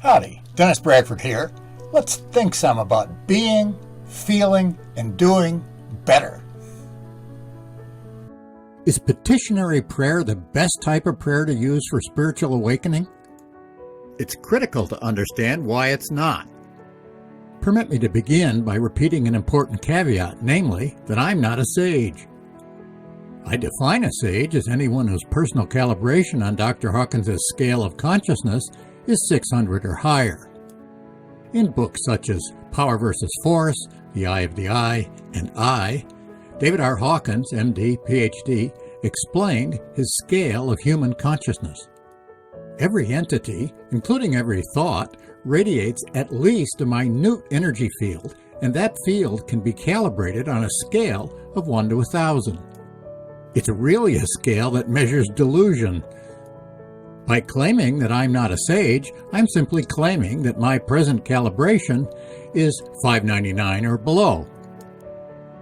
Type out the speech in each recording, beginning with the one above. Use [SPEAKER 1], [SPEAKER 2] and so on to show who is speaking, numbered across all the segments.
[SPEAKER 1] Howdy, Dennis Bradford here. Let's think some about being, feeling, and doing better. Is petitionary prayer the best type of prayer to use for spiritual awakening? It's critical to understand why it's not. Permit me to begin by repeating an important caveat, namely that I'm not a sage. I define a sage as anyone whose personal calibration on Dr. Hawkins' scale of consciousness is 600 or higher. In books such as Power versus Force, The Eye of the I, and I, David R. Hawkins, M.D., Ph.D., explained his scale of human consciousness. Every entity, including every thought, radiates at least a minute energy field, and that field can be calibrated on a scale of 1 to 1,000. It's really a scale that measures delusion. By claiming that I'm not a sage, I'm simply claiming that my present calibration is 599 or below.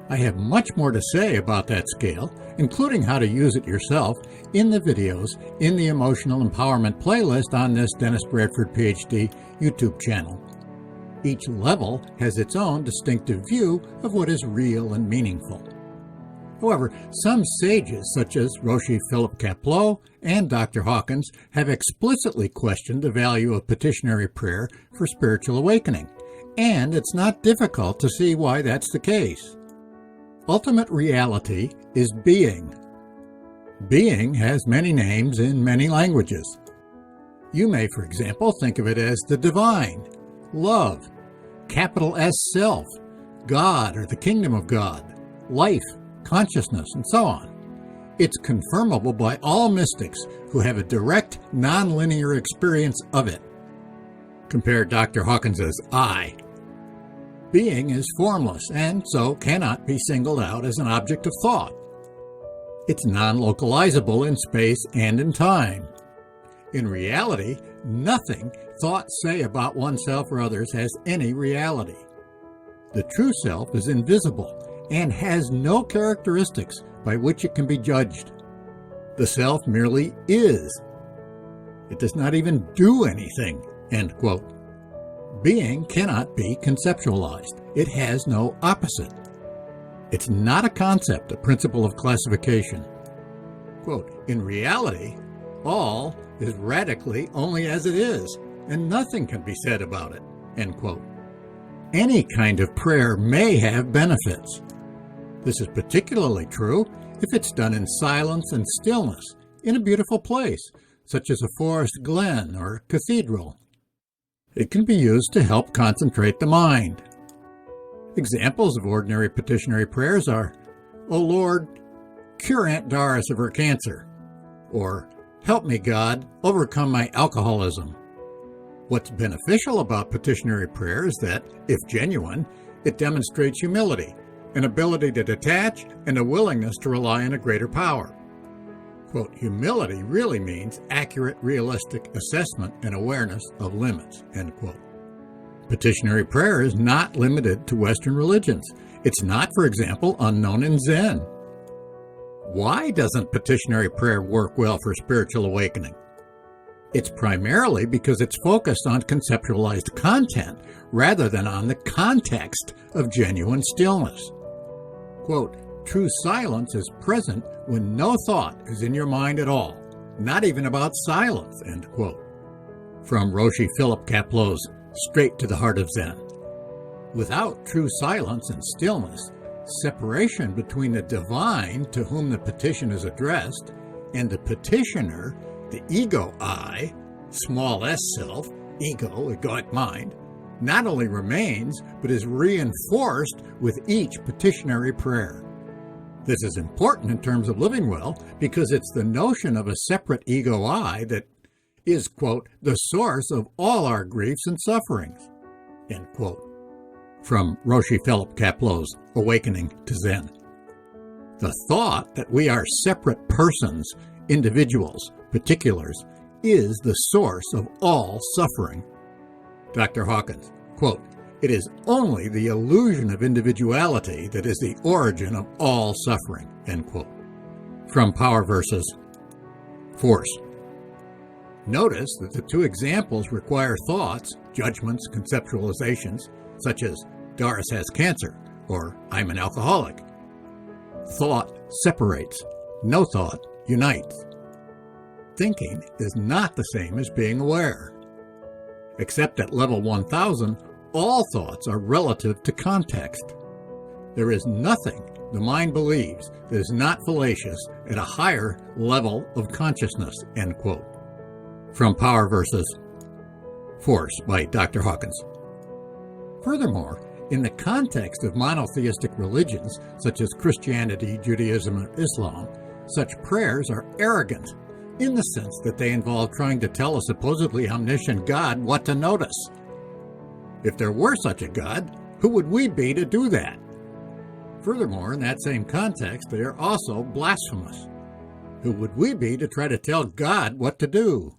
[SPEAKER 1] I have much more to say about that scale, including how to use it yourself, in the videos in the Emotional Empowerment playlist on this Dennis Bradford Ph.D. YouTube channel. Each level has its own distinctive view of what is real and meaningful. However, some sages, such as Roshi Kapleau and Dr. Hawkins, have explicitly questioned the value of petitionary prayer for spiritual awakening, and it's not difficult to see why that's the case. Ultimate reality is being. Being has many names in many languages. You may, for example, think of it as the divine, love, capital S self, God or the kingdom of God, life, consciousness, and so on. It's confirmable by all mystics who have a direct, nonlinear experience of it. Compare Dr. Hawkins' I. Being is formless and so cannot be singled out as an object of thought. It's non-localizable in space and in time. In reality, nothing thoughts say about oneself or others has any reality. The true self is invisible and has no characteristics by which it can be judged. The self merely is. It does not even do anything, end quote. Being cannot be conceptualized. It has no opposite. It's not a concept, a principle of classification. Quote, in reality, all is radically only as it is, and nothing can be said about it, end quote. Any kind of prayer may have benefits. This is particularly true if it's done in silence and stillness, in a beautiful place, such as a forest glen or a cathedral. It can be used to help concentrate the mind. Examples of ordinary petitionary prayers are, O Lord, cure Aunt Doris of her cancer, or help me, God, overcome my alcoholism. What's beneficial about petitionary prayer is that, if genuine, it demonstrates humility, an ability to detach, and a willingness to rely on a greater power. Quote, humility really means accurate, realistic assessment and awareness of limits, end quote. Petitionary prayer is not limited to Western religions. It's not, for example, unknown in Zen. Why doesn't petitionary prayer work well for spiritual awakening? It's primarily because it's focused on conceptualized content rather than on the context of genuine stillness. Quote, true silence is present when no thought is in your mind at all, not even about silence, end quote. From Roshi Kapleau's Straight to the Heart of Zen. Without true silence and stillness, separation between the divine to whom the petition is addressed and the petitioner, the ego I, small s self, ego, egoic mind, not only remains, but is reinforced with each petitionary prayer. This is important in terms of living well because it's the notion of a separate ego I that is, quote, the source of all our griefs and sufferings, end quote. From Roshi Kapleau's Awakening to Zen. The thought that we are separate persons, individuals, particulars, is the source of all suffering. Dr. Hawkins, quote, it is only the illusion of individuality that is the origin of all suffering, end quote. From Power versus Force. Notice that the two examples require thoughts, judgments, conceptualizations, such as Doris has cancer or I'm an alcoholic. Thought separates. No thought unites. Thinking is not the same as being aware. Except at level 1000, all thoughts are relative to context. There is nothing the mind believes that is not fallacious at a higher level of consciousness, end quote. From Power versus Force by Dr. Hawkins. Furthermore, in the context of monotheistic religions such as Christianity, Judaism, and Islam, such prayers are arrogant in the sense that they involve trying to tell a supposedly omniscient God what to notice. If there were such a God, who would we be to do that? Furthermore, in that same context, they are also blasphemous. Who would we be to try to tell God what to do?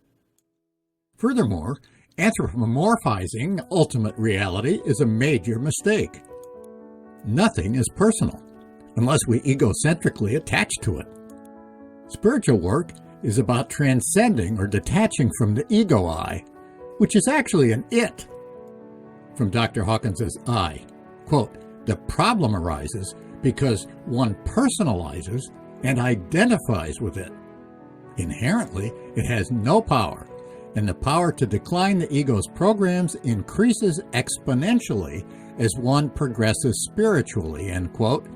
[SPEAKER 1] Furthermore, anthropomorphizing ultimate reality is a major mistake. Nothing is personal, unless we egocentrically attach to it. Spiritual work is about transcending or detaching from the ego I, which is actually an it. From Dr. Hawkins' I, quote, "The problem arises because one personalizes and identifies with it. Inherently, it has no power, and the power to decline the ego's programs increases exponentially as one progresses spiritually," end quote,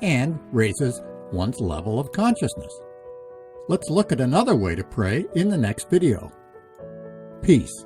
[SPEAKER 1] and raises one's level of consciousness. Let's look at another way to pray in the next video. Peace.